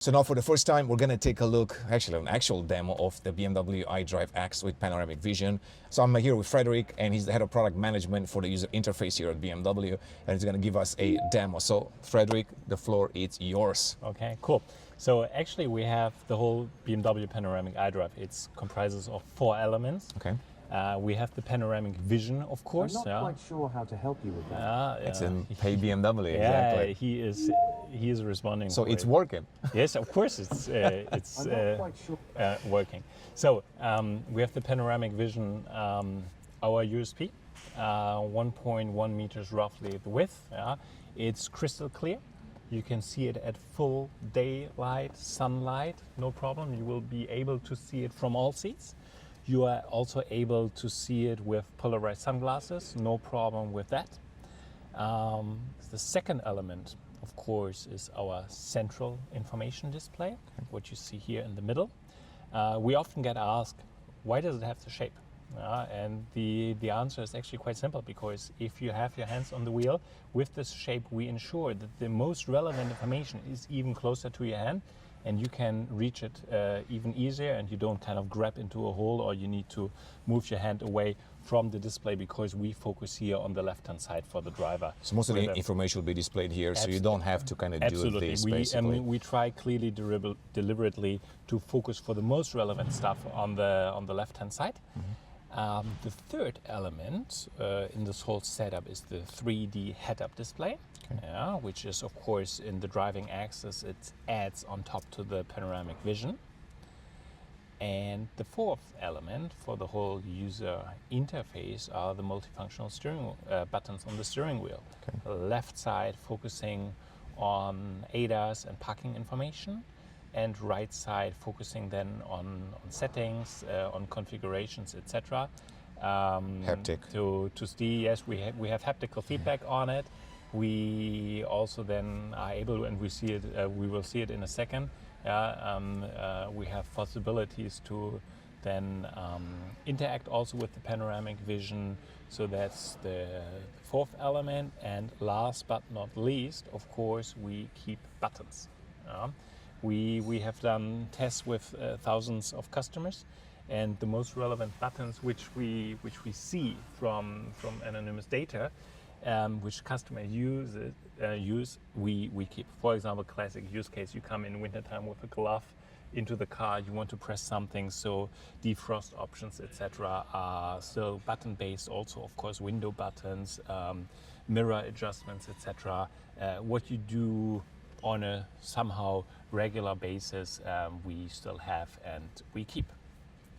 So now for the first time, we're going to take a look, actually an actual demo of the BMW iDrive X with panoramic vision. So I'm here with Frederick, and he's the head of product management for the user interface here at BMW, and he's going to give us a demo. So Frederick, the floor is yours. Okay, cool. So actually we have the whole BMW Panoramic iDrive. It comprises of 4 elements. Okay. We have the panoramic vision, of course. I'm not quite sure how to help you with that. It's in pay BMW, Yeah, exactly. he is responding. So for it's it. working. Yes, of course it's I'm not quite sure. working. So we have the panoramic vision, our USP, 1.1 meters roughly the width. It's crystal clear. You can see it at full daylight, sunlight, no problem. You will be able to see it from all seats. You are also able to see it with polarized sunglasses, no problem with that. The second element, of course, is our central information display, what you see here in the middle. We often get asked, why does it have the shape? And the answer is actually quite simple, because if you have your hands on the wheel, with this shape we ensure that the most relevant information is even closer to your hand, and you can reach it even easier, and you don't kind of grab into a hole or you need to move your hand away from the display, because we focus here on the left-hand side for the driver. So most of the information will be displayed here, so you don't have to kind of do this basically. We try clearly deliberately to focus for the most relevant stuff on the left-hand side. The third element in this whole setup is the 3D head-up display, which is, of course, in the driving axis. It adds on top to the panoramic vision. And the fourth element for the whole user interface are the multifunctional steering buttons on the steering wheel. The left side focusing on ADAS and parking information, and right side focusing then on settings, on configurations, etc. Haptic. To see, yes, we have haptical feedback on it. We also then are able, and we see it. We will see it in a second. We have possibilities to then interact also with the panoramic vision. So that's the fourth element. And last but not least, of course, we keep buttons. We have done tests with thousands of customers, and the most relevant buttons which we see from anonymous data, which customer use, we keep. For example, classic use case: you come in wintertime with a glove into the car, you want to press something, so defrost options, etc., are still button based. Also, of course, window buttons, mirror adjustments, etc. What you do on a somehow regular basis, we still have and we keep.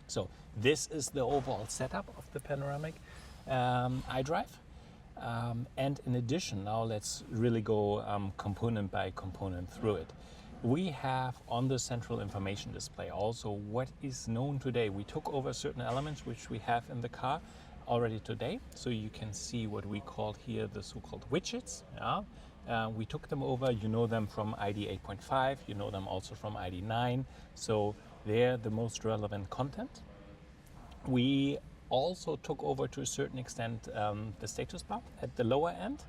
So this is the overall setup of the panoramic iDrive. And in addition, now let's really go component by component through it. We have on the central information display also what is known today. We took over certain elements which we have in the car already today. So you can see what we call here the so-called widgets. We took them over. You know them from ID 8.5. You know them also from ID 9. So they're the most relevant content. We also took over to a certain extent the status bar at the lower end.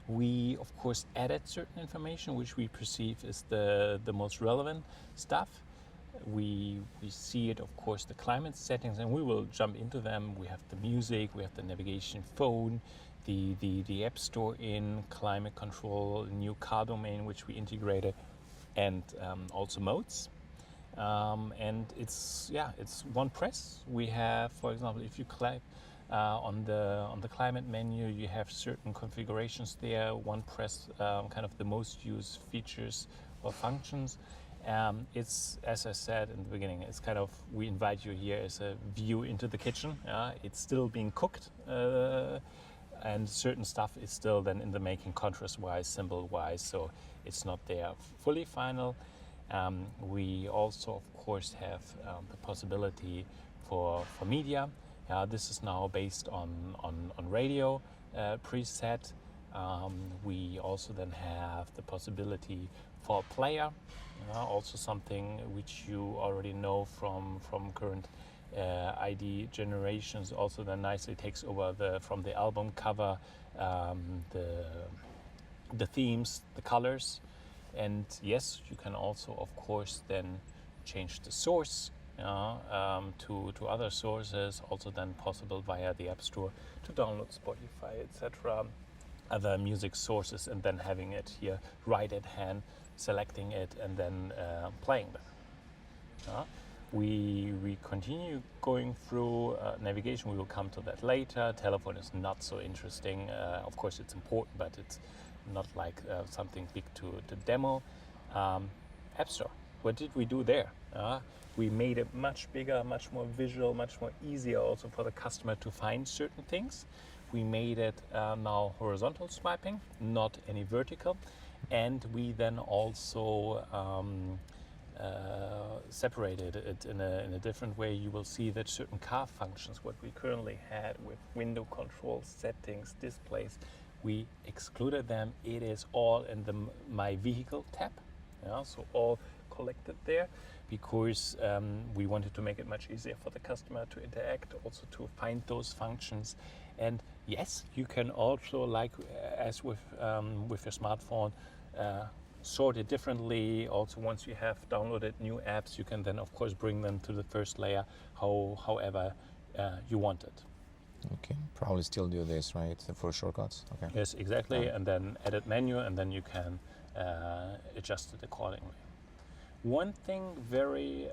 We, of course, added certain information which we perceive is the most relevant stuff. We see it, of course, the climate settings, and we will jump into them. We have the music, we have the navigation phone, the app store in, climate control, new car domain which we integrated, and also modes. And it's one press. We have, for example, if you click on the climate menu, you have certain configurations there. One press, kind of the most used features or functions. It's, as I said in the beginning, it's kind of, we invite you here as a view into the kitchen. It's still being cooked, and certain stuff is still then in the making, contrast-wise, symbol-wise, so it's not there fully final. We also, of course, have the possibility for media. This is now based on radio preset. We also then have the possibility for a player, also something which you already know from current ID generations. Also then nicely takes over from the album cover, the themes, the colors. And yes, you can also, of course, then change the source to other sources, also then possible via the App Store to download Spotify, etc., other music sources, and then having it here right at hand, selecting it, and then playing them. We continue going through navigation. We will come to that later. Telephone is not so interesting. Of course, it's important, but it's not like something big to demo. App Store. What did we do there? We made it much bigger, much more visual, much more easier also for the customer to find certain things. We made it now horizontal swiping, not any vertical. And we then also separated it in a different way. You will see that certain car functions, what we currently had with window control, settings, displays, we excluded them. It is all in the My Vehicle tab. So all collected there, because we wanted to make it much easier for the customer to interact, also to find those functions. And yes, you can also, like as with your smartphone, sort it differently. Also, once you have downloaded new apps, you can then of course bring them to the first layer however you want it. Okay, probably still do this, right, for shortcuts? Okay. Yes, exactly. And then edit menu, and then you can adjust it accordingly. One thing very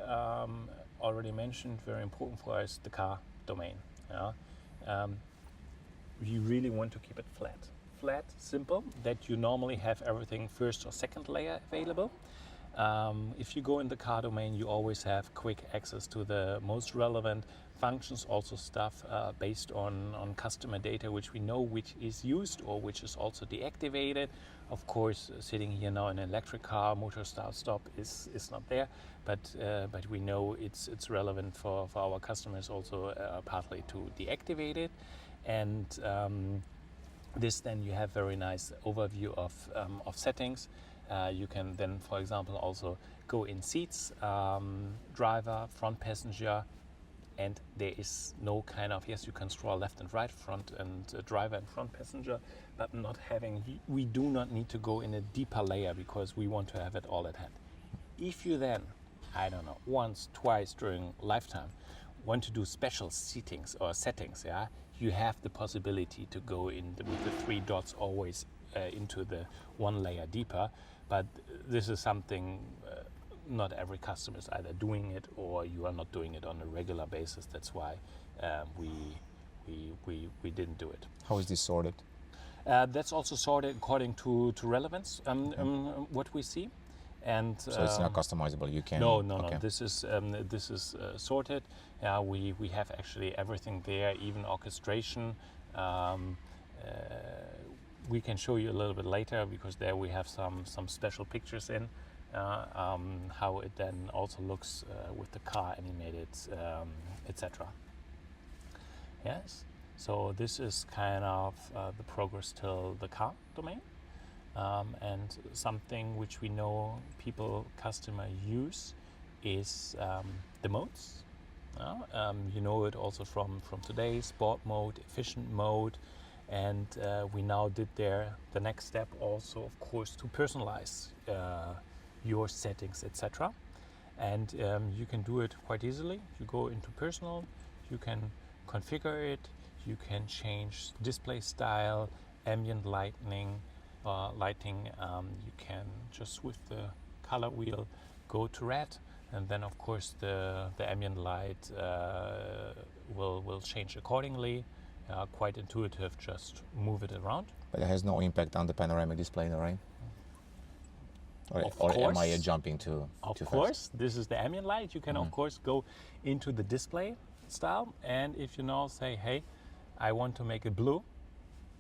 already mentioned, very important for us, the car domain. We really want to keep it flat, simple, that you normally have everything first or second layer available. If you go in the car domain, you always have quick access to the most relevant functions, also stuff based on customer data, which we know which is used or which is also deactivated. Of course, sitting here now in an electric car, motor start stop is not there, but we know it's relevant for our customers also partly to deactivate it. And this then you have very nice overview of settings. You can then, for example, also go in seats, driver, front passenger, and there is no kind of, yes, you can scroll left and right, front and driver and front passenger, but not having, we do not need to go in a deeper layer because we want to have it all at hand. If you then, I don't know, once, twice during lifetime, want to do special settings, you have the possibility to go in with the three dots always into the one layer deeper, but this is something not every customer is either doing it or you are not doing it on a regular basis. That's why we didn't do it. How is this sorted? That's also sorted according to relevance, what we see. And so it's not customizable. You can. No. Okay. This is sorted. We have actually everything there, even orchestration. We can show you a little bit later because there we have some special pictures in how it then also looks with the car animated, etc. Yes. So this is kind of the progress till the car domain. And something which we know customer use is the modes. You know it also from today, sport mode, efficient mode, and we now did the next step also, of course, to personalize your settings, etc. And you can do it quite easily. You go into personal, you can configure it, you can change display style, ambient lighting. You can just with the color wheel go to red, and then of course the ambient light will change accordingly. Quite intuitive, just move it around. But it has no impact on the panoramic display, right? Or am I jumping too fast? Of course, this is the ambient light. You can of course go into the display style, and if you now say, hey, I want to make it blue,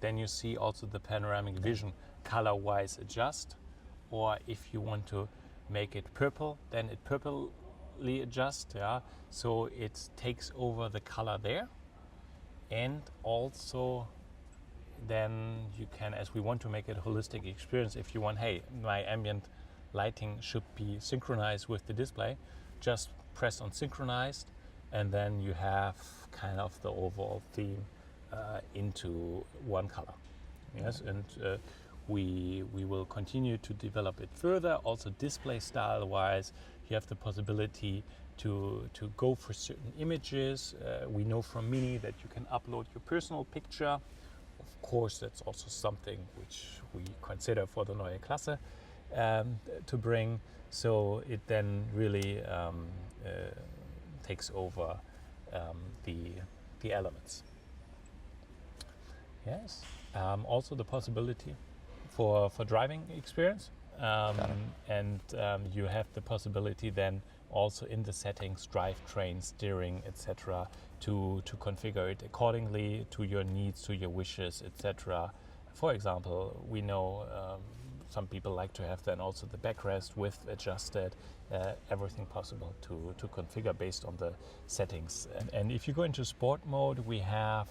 then you see also the panoramic vision color-wise adjust. Or if you want to make it purple, then it purplely adjust. So it takes over the color there. And also then you can, as we want to make it a holistic experience, if you want, hey, my ambient lighting should be synchronized with the display, just press on synchronized, and then you have kind of the overall theme into one color. Yes, and we will continue to develop it further. Also display style wise, you have the possibility to go for certain images. We know from Mini that you can upload your personal picture. Of course, that's also something which we consider for the Neue Klasse to bring. So it then really takes over the elements. Yes. Also the possibility for driving experience, and you have the possibility then also in the settings, drivetrain, steering, etc., to configure it accordingly to your needs, to your wishes, etc. For example, we know some people like to have then also the backrest width adjusted, everything possible to configure based on the settings. And if you go into sport mode, we have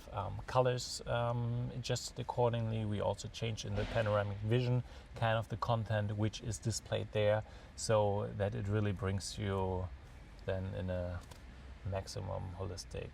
colors adjusted accordingly. We also change in the panoramic vision kind of the content which is displayed there, so that it really brings you then in a maximum holistic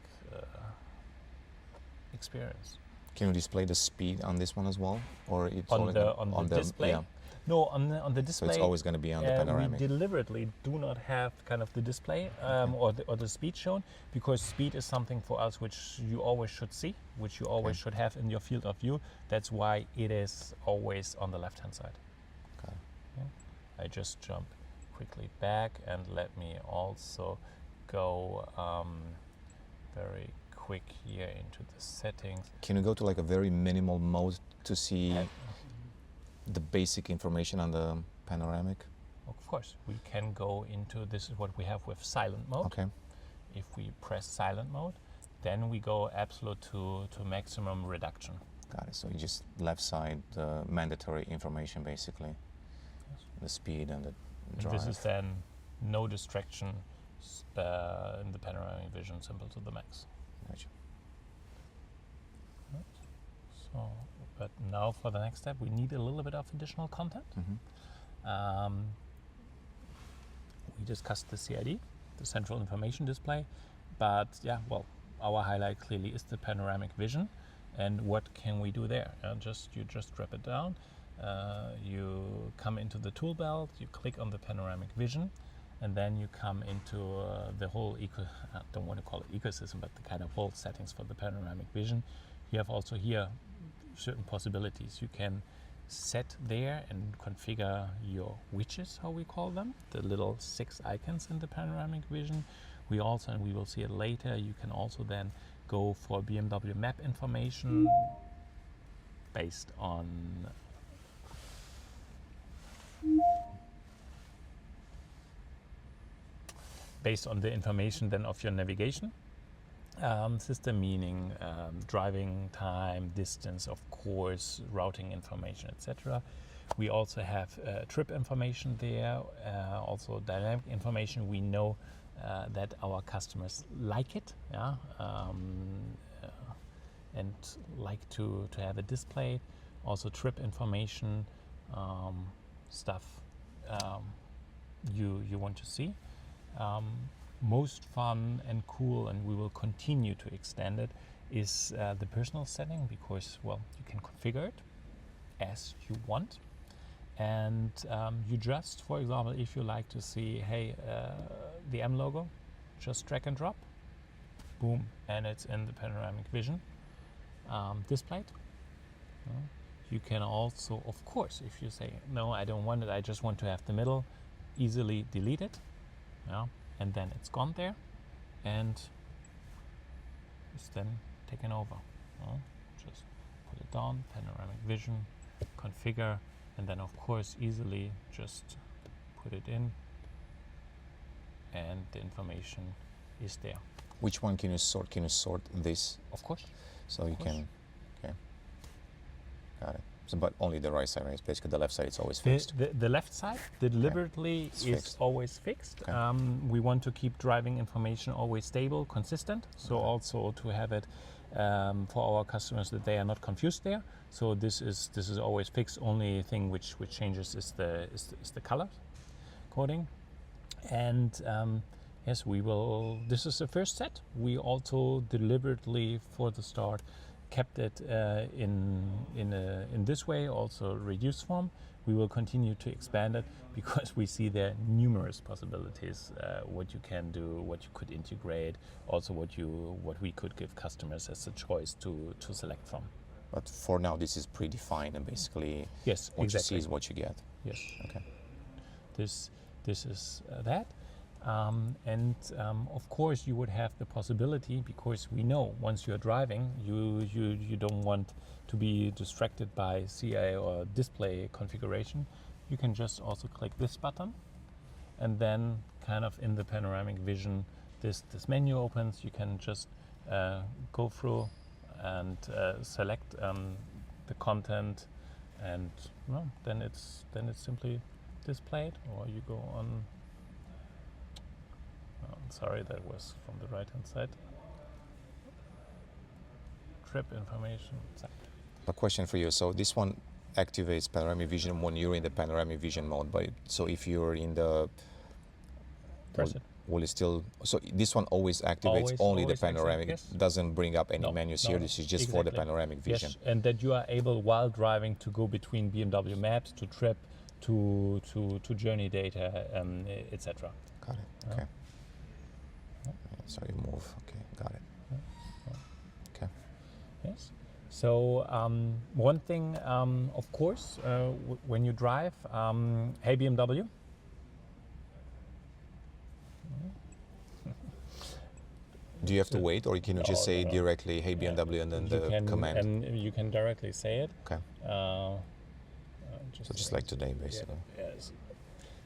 experience. Can you display the speed on this one as well, or it's on the display? Yeah. No, on the display. So it's always going to be on the panoramic. We deliberately do not have kind of the display or the speed shown, because speed is something for us which you always should see, which you always should have in your field of view. That's why it is always on the left-hand side. Okay. Yeah. I just jump quickly back and let me also go very quick here into the settings. Can you go to like a very minimal mode to see the basic information on the panoramic? Of course, we can go into, this is what we have with silent mode. Okay. If we press silent mode, then we go absolute to maximum reduction. Got it. So you just left side the mandatory information basically. Yes. The speed and the And drive. this is then no distraction in the panoramic vision, simple to the max. Gotcha. Right. So, but now for the next step, we need a little bit of additional content. Mm-hmm. We discussed the CID, the central information display, but yeah, well, our highlight clearly is the panoramic vision. And what can we do there? You just drop it down, you come into the tool belt, you click on the panoramic vision, and then you come into the whole I don't want to call it ecosystem, but the kind of whole settings for the panoramic vision. You have also here certain possibilities. You can set there and configure your widgets, how we call them, the little 6 icons in the panoramic vision. We also, and we will see it later, you can also then go for BMW map information based on the information then of your navigation system, meaning driving time, distance, of course, routing information, etc. We also have trip information there, also dynamic information. We know that our customers like it, and like to have it displayed. Also trip information, stuff you want to see. Most fun and cool, and we will continue to extend it, is the personal setting, because, well, you can configure it as you want. And you just, for example, if you like to see, hey, the M logo, just drag and drop, boom, and it's in the panoramic vision displayed. You can also, of course, if you say, no, I don't want it, I just want to have the middle, easily delete it. And then it's gone there, and it's then taken over. Just put it down, panoramic vision, configure, and then of course easily just put it in, and the information is there. Which one can you sort? Can you sort this? Of course. So you can, okay, got it. So, but only the right side, right? Basically the left side is always fixed. The left side deliberately is fixed. always fixed. Okay. We want to keep driving information always stable, consistent. So also to have it for our customers that they are not confused there. So this is always fixed. Only thing which changes is the color coding. And yes, we will. This is the first set. We also deliberately for the start kept it in this way, also reduced form. We will continue to expand it because we see there are numerous possibilities what you can do, what you could integrate, also what we could give customers as a choice to select from. But for now, this is predefined, and basically, Yes, what exactly. you see is what you get. Yes. Okay. This is that. Of course, you would have the possibility, because we know once you're driving, you don't want to be distracted by CA or display configuration. You can just also click this button, and then kind of in the panoramic vision, this menu opens. You can just go through and select the content, and well, then it's simply displayed. Or you go on. Sorry, that was from the right hand side. Trip information. A question for you. So this one activates panoramic vision when you're in the panoramic vision mode. But so if you're in the Press it. will it still? So this one always activates only the Always panoramic. yes. It doesn't bring up any No, menus no, here. no. This is just for the Exactly. panoramic vision. Yes, and that you are able while driving to go between BMW maps, to trip, to journey data, etc. Got it. Okay. So you move. Okay, got it. Okay. Yes. So one thing, of course, when you drive, hey BMW. Do you have to wait, or can you just say directly, "Hey BMW," and then You the can, command? and you can directly say it. Okay. So just like today, basically. Yes.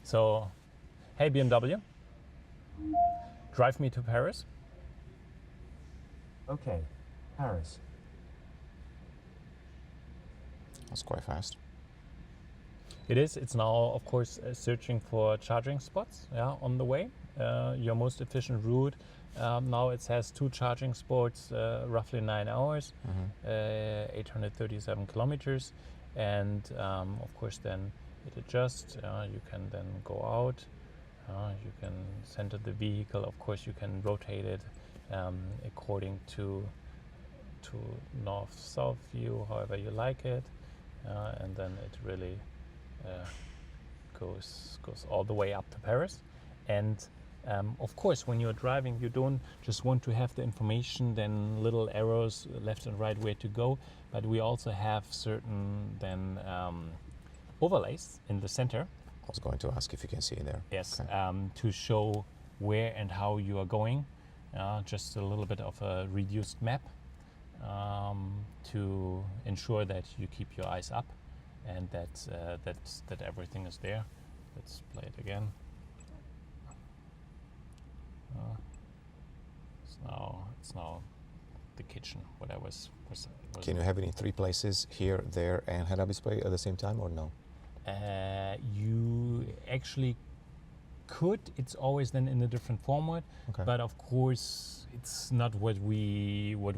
So, hey BMW, drive me to Paris. Okay, Paris. That's quite fast. It is. It's now, of course, searching for charging spots. Yeah, on the way. Your most efficient route. Now it has 2 charging spots, roughly 9 hours, 837 kilometers, and of course then it adjusts. You can then go out. You can center the vehicle. Of course, you can rotate it according to north-south view, however you like it, and then it really goes all the way up to Paris. And of course, when you're driving, you don't just want to have the information, then little arrows left and right where to go, but we also have certain then overlays in the center. I was going to ask if you can see it there. Yes, Okay. to show where and how you are going. Just a little bit of a reduced map to ensure that you keep your eyes up and that everything is there. Let's play it again. It's now the kitchen. What I was Can you have it in 3 places, here, there, and head-up display at the same time, or no? You actually could. It's always then in a different format. Okay. But of course, it's not what we would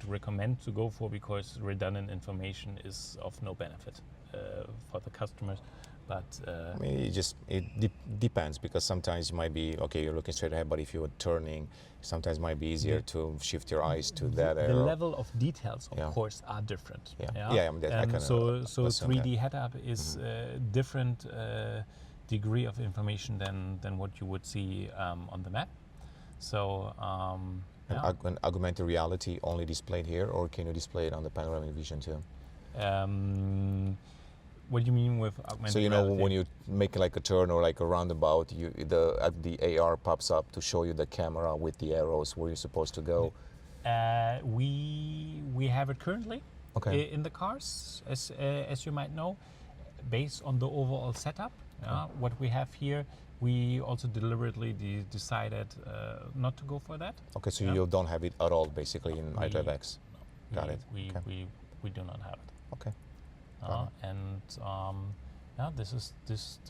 recommend to go for, because redundant information is of no benefit for the customers. But I mean, it depends, because sometimes you might be, okay, you're looking straight ahead, but if you're turning, sometimes it might be easier to shift your eyes to that the arrow. level of details, of course, are different. Yeah. I mean, I can so assume 3D that. head-up is different degree of information than what you would see on the map. So And augmented reality only displayed here, or can you display it on the panoramic vision too? What do you mean with augmented So you know, reality? when you make like a turn or like a roundabout, the AR pops up to show you the camera with the arrows where you're supposed to go. We have it currently in the cars, as you might know, based on the overall setup. What we have here, we also deliberately decided not to go for that. Okay, so you don't have it at all, basically, in iDrive X. No, Got it. We do not have it. Okay. This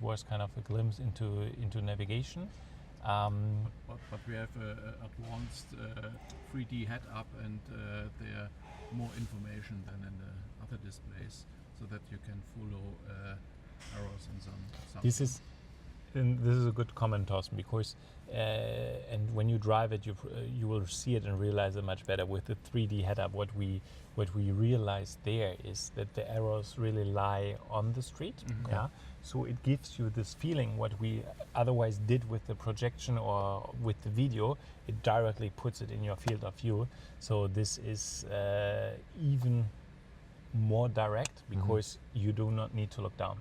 was kind of a glimpse into navigation. But we have advanced 3D head-up, and there are more information than in the other displays, so that you can follow arrows and some. then this is a good comment, Thorsten, because and when you drive it, you will see it and realize it much better with the 3D head-up. What we realized there is that the arrows really lie on the street. Mm-hmm. Yeah, so it gives you this feeling what we otherwise did with the projection or with the video. It directly puts it in your field of view. So this is even more direct because you do not need to look down.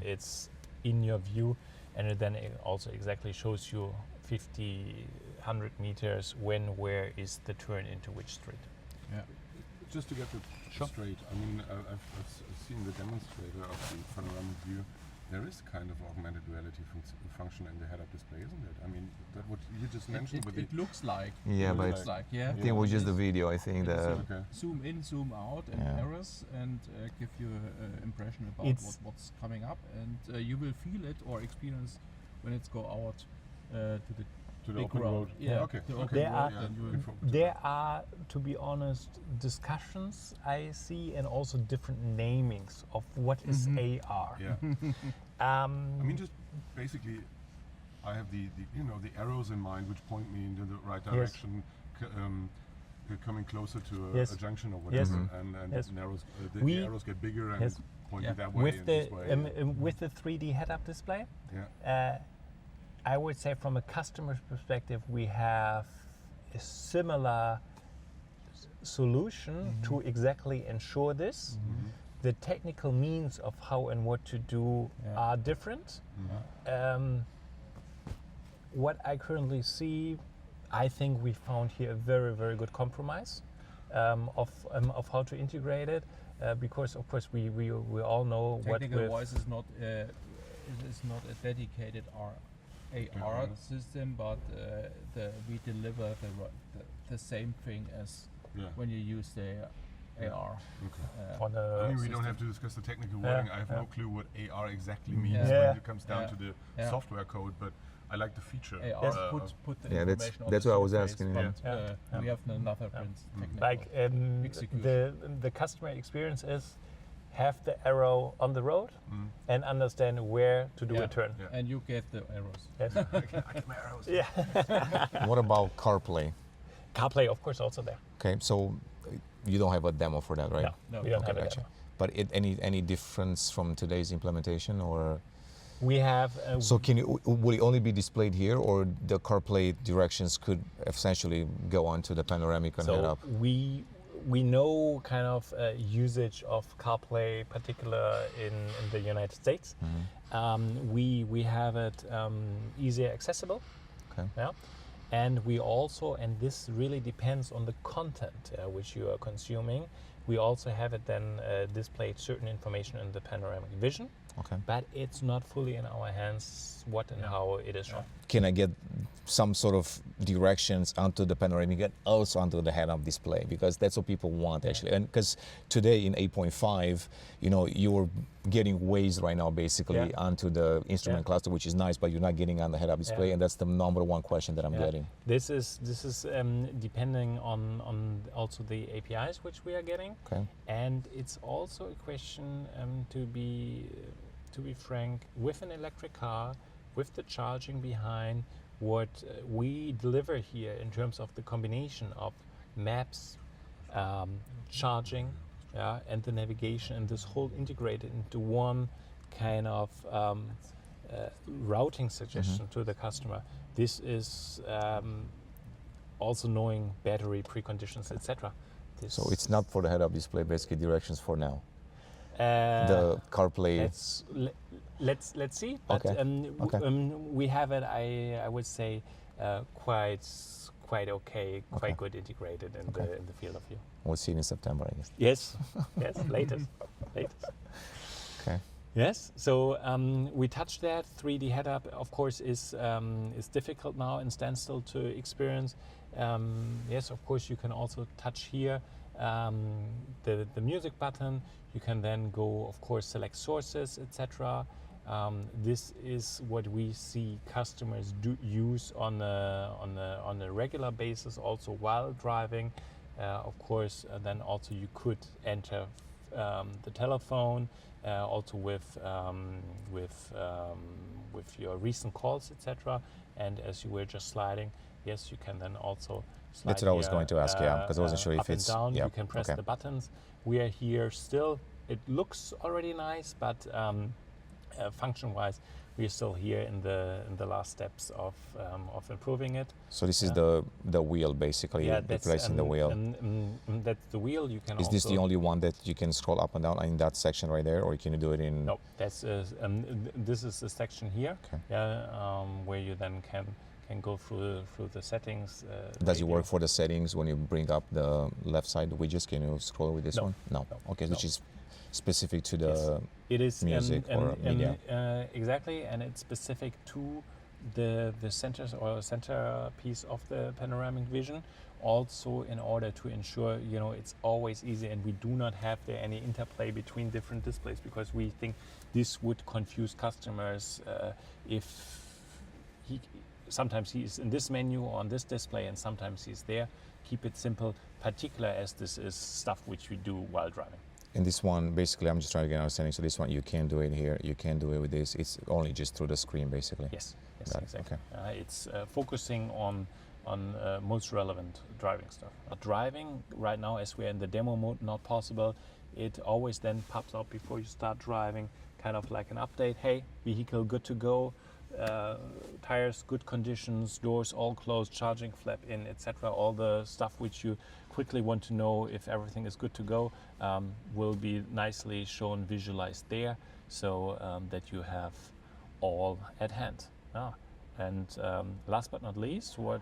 It's in your view, and then it also exactly shows you 50, 100 meters where is the turn into which street. Yeah. Just to get it straight, I mean, I've seen the demonstrator of the panoramic view. There is kind of augmented reality function in the head-up display, isn't it? I mean, that what you just mentioned with It looks like. Yeah, it but looks like, yeah. I think it was just the video. I think Zoom in, zoom out, and errors, and give you an impression about what's coming up, and you will feel it or experience when it's go out to the open road. Yeah. Okay. The open There road, are- and you will There are, to be honest, discussions I see, and also different namings of what is AR. Yeah. I mean, just basically, I have the arrows in mind which point me into the right direction, coming closer to a junction or whatever, and the arrows get bigger and point you that way. With and the this way. with the 3D head-up display, Yeah. I would say from a customer's perspective, we have a similar solution to exactly ensure this. The technical means of how and what to do are different. What I currently see, I think we found here a very, very good compromise of how to integrate it, because of course we all know technical what voice is not it is not a dedicated AR system, but we deliver the same thing as when you use the AR. on I mean, we a don't have to discuss the technical wording. I have no clue what AR exactly means Yeah. when it comes down to the software code, but I like the feature. AR put the Yeah, that's- information on that's the what I was surface, asking, but yeah. we have another print technical like execution. the customer experience is have the arrow on the road and understand where to do a turn. Yeah. And you get the arrows. Yes. I get my arrows. What about CarPlay? CarPlay, of course, also there. Okay, so you don't have a demo for that, right? No, No. we don't Okay, have a gotcha. demo. But any difference from today's implementation, or We have so will it only be displayed here, or the CarPlay directions could essentially go onto the panoramic and head so up? we know kind of usage of CarPlay, particular in the United States. We have it easier accessible. Okay. Yeah. And we also, and this really depends on the content which you are consuming, we also have it then displayed certain information in the panoramic vision, Okay. but it's not fully in our hands what and how it is shown. Can I get some sort of directions onto the panoramic and also onto the head-up display? Because that's what people want actually. And because today in 8.5, you're getting waves right now basically onto the instrument cluster, which is nice, but you're not getting on the head-up display, and that's the number one question that I'm getting. This is depending on also the APIs which we are getting, Okay. and it's also a question to be frank, with an electric car, with the charging behind, what we deliver here in terms of the combination of maps, charging, and the navigation, and this whole integrated into one kind of routing suggestion to the customer. This is also knowing battery preconditions, etc. So it's not for the head-up display, basically directions for now. the The CarPlay. let's see. But Okay. Okay. We have it. I would say quite okay, quite good integrated in the field of view. We'll see it in September, I guess. Yes, yes, latest. Okay. Yes, so we touched that. 3D head-up, of course, is difficult now in standstill to experience. Yes, of course, you can also touch here the music button. You can then go, of course, select sources, etc. This is what we see customers do use on a regular basis, also while driving. Of course, then also you could enter the telephone. also with your recent calls, etc. And as you were just sliding, yes, you can then also slide. That's what I was going to ask, yeah, because I wasn't sure if up and it's down. yeah, You can press okay. the buttons. We are here still. It looks already nice, but function-wise, we are still here in the last steps of improving it. So this is the wheel, basically, replacing the wheel. And that's the wheel. You can. Is this the only one that you can scroll up and down in that section right there, or can you do it in? No, that's this is the section here. Okay. Yeah, where you then can go through the settings. Does it work for the settings when you bring up the left side widgets? Can you scroll with this one? No. Okay, which is specific to the it is music or media. Exactly, and it's specific to the centers or centerpiece of the panoramic vision. Also, in order to ensure it's always easy, and we do not have there any interplay between different displays, because we think this would confuse customers if sometimes he's in this menu or on this display and sometimes he's there. Keep it simple, particular as this is stuff which we do while driving. And this one, basically, I'm just trying to get an understanding. So this one, you can do it here. You can do it with this. It's only just through the screen, basically. Yes, Okay. exactly. It's focusing on most relevant driving stuff. Driving right now, as we're in the demo mode, not possible. It always then pops up before you start driving, kind of like an update. Hey, vehicle good to go. Tires good conditions, doors all closed, charging flap in, etc. All the stuff which you quickly want to know if everything is good to go will be nicely shown, visualized there, so that you have all at hand. And last but not least, what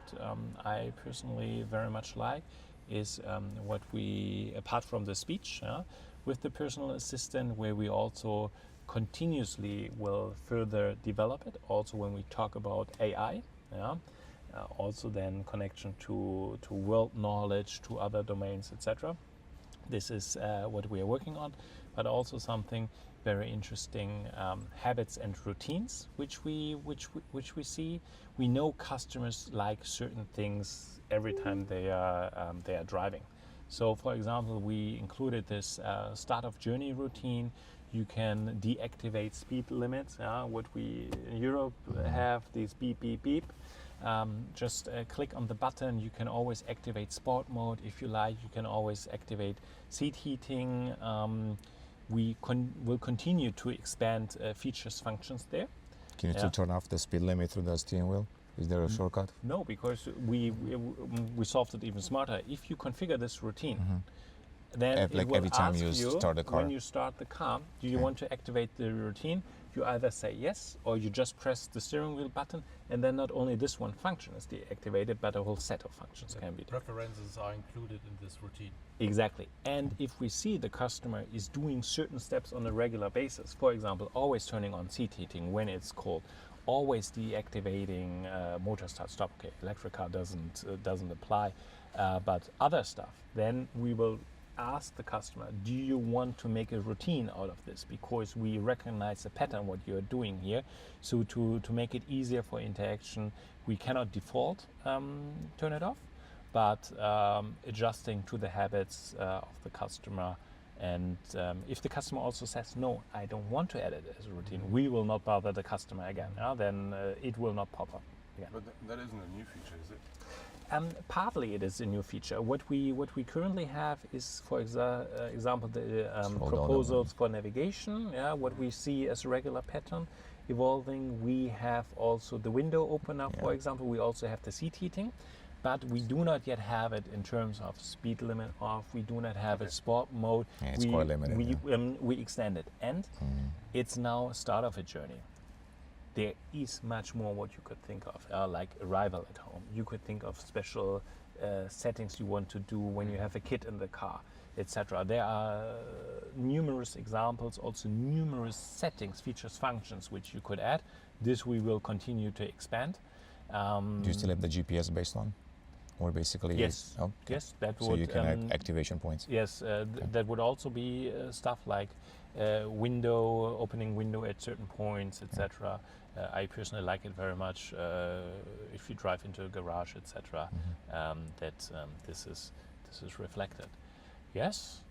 I personally very much like is what we, apart from the speech, with the personal assistant, where we also continuously will further develop it. Also, when we talk about AI, also then connection to world knowledge, to other domains, etc. This is what we are working on, but also something very interesting, habits and routines, which we see. We know customers like certain things every time they are driving. So, for example, we included this start of journey routine. You can deactivate speed limits. What we in Europe have, these beep, beep, beep. Just click on the button. You can always activate sport mode if you like. You can always activate seat heating. We will continue to expand features, functions there. Can you turn off the speed limit through the steering wheel? Is there a shortcut? No, because we solved it even smarter. If you configure this routine, then it will every time ask you start the car. When you start the car, do you want to activate the routine? You either say yes, or you just press the steering wheel button, and then not only this one function is deactivated, but a whole set of functions can be done. Preferences are included in this routine. Exactly. And if we see the customer is doing certain steps on a regular basis, for example, always turning on seat heating when it's cold, always deactivating motor start stop. Okay, electric car doesn't apply, but other stuff, then we will ask the customer, do you want to make a routine out of this? Because we recognize the pattern what you're doing here. So to make it easier for interaction, we cannot default turn it off, but adjusting to the habits of the customer. And if the customer also says, no, I don't want to add it as a routine, we will not bother the customer again. Then it will not pop up again. But that isn't a new feature, is it? Partly it is a new feature. What we currently have is, for example, the proposals for navigation. What we see as a regular pattern evolving. We have also the window opener, for example. We also have the seat heating, but we do not yet have it in terms of speed limit off. We do not have a sport mode. It's quite limited. We extend it, and it's now a start of a journey. There is much more what you could think of, like arrival at home. You could think of special settings you want to do when you have a kid in the car, etc. There are numerous examples, also numerous settings, features, functions which you could add. This we will continue to expand. Do you still have the GPS based on? Or basically, yes, yes, that would. So you can add activation points. Yes, that would also be stuff like opening window at certain points, etc. I personally like it very much if you drive into a garage, etc. That this is reflected. Yes,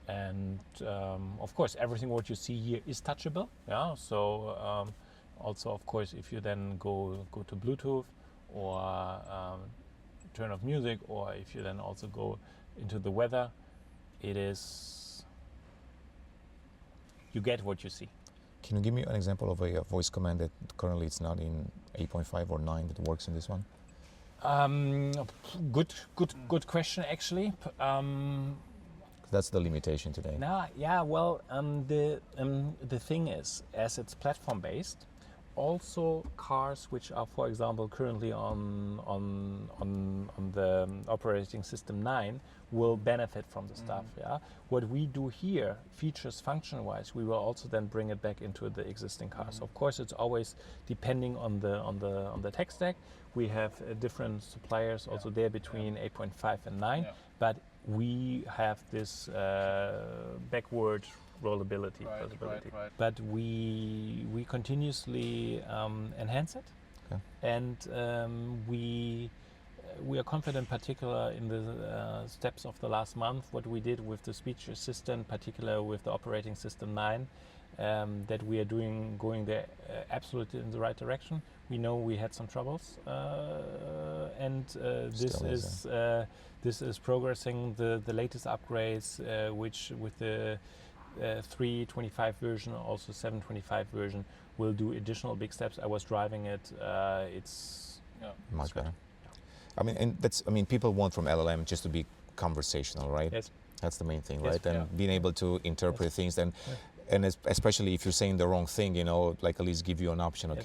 And of course, everything what you see here is touchable. Yeah. So also, of course, if you then go to Bluetooth or turn off music, or if you then also go into the weather, it is, you get what you see. Can you give me an example of a voice command that currently it's not in 8.5 or 9 that works in this one? Good question, actually. That's the limitation today. Well, the thing is, as it's platform based, also cars which are, for example, currently on the operating system 9 will benefit from the stuff. Yeah. What we do here, features, function-wise, we will also then bring it back into the existing cars. Of course, it's always depending on the tech stack. We have different suppliers also there between 8.5 and 9, but we have this backward rollability possibility. Right. But we continuously enhance it, and we are confident, particular in the steps of the last month, what we did with the speech assistant, particular with the operating system 9, that we are going there absolutely in the right direction. We know we had some troubles, and this is progressing. The latest upgrades, which with the 3.25 version, also 7.25 version, will do additional big steps. I was driving it. It's much better. People want from LLM just to be conversational, right? Yes. That's the main thing, Yes. right? And Yeah. being able to interpret things, and especially if you're saying the wrong thing, like at least give you an option,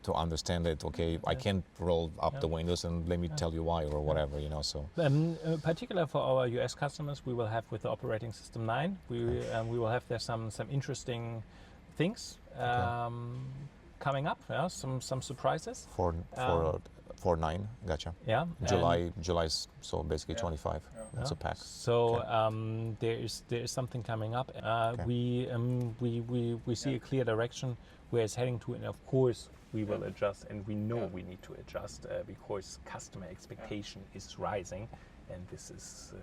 to understand it. I can't roll up the windows and let me tell you why or whatever, so. Particular for our US customers, we will have with the operating system 9, we will have there some interesting things coming up. Yeah, some surprises. For 9, gotcha. Yeah. July's so basically 25. That's a pack. So there is something coming up. We see a clear direction where it's heading to, and of course we will adjust, and we know we need to adjust because customer expectation is rising, and this is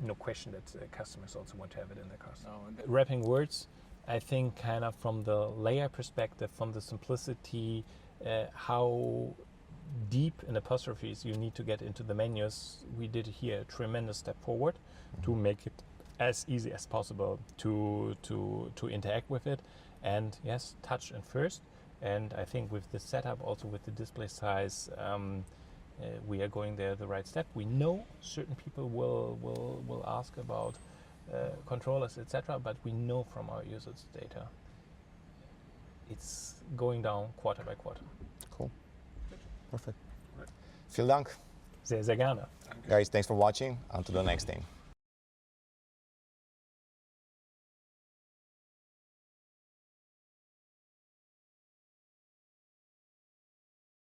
no question that customers also want to have it in their cars. Wrapping words, I think kind of from the layer perspective, from the simplicity, how deep in apostrophes you need to get into the menus, we did here a tremendous step forward to make it as easy as possible to interact with it. And yes, touch and first. And I think with the setup, also with the display size, we are going there the right step. We know certain people will ask about controllers, etc. But we know from our users data, it's going down quarter by quarter. Cool. Perfect. Vielen Dank. Sehr, sehr gerne. Guys, thanks for watching. On to the next thing.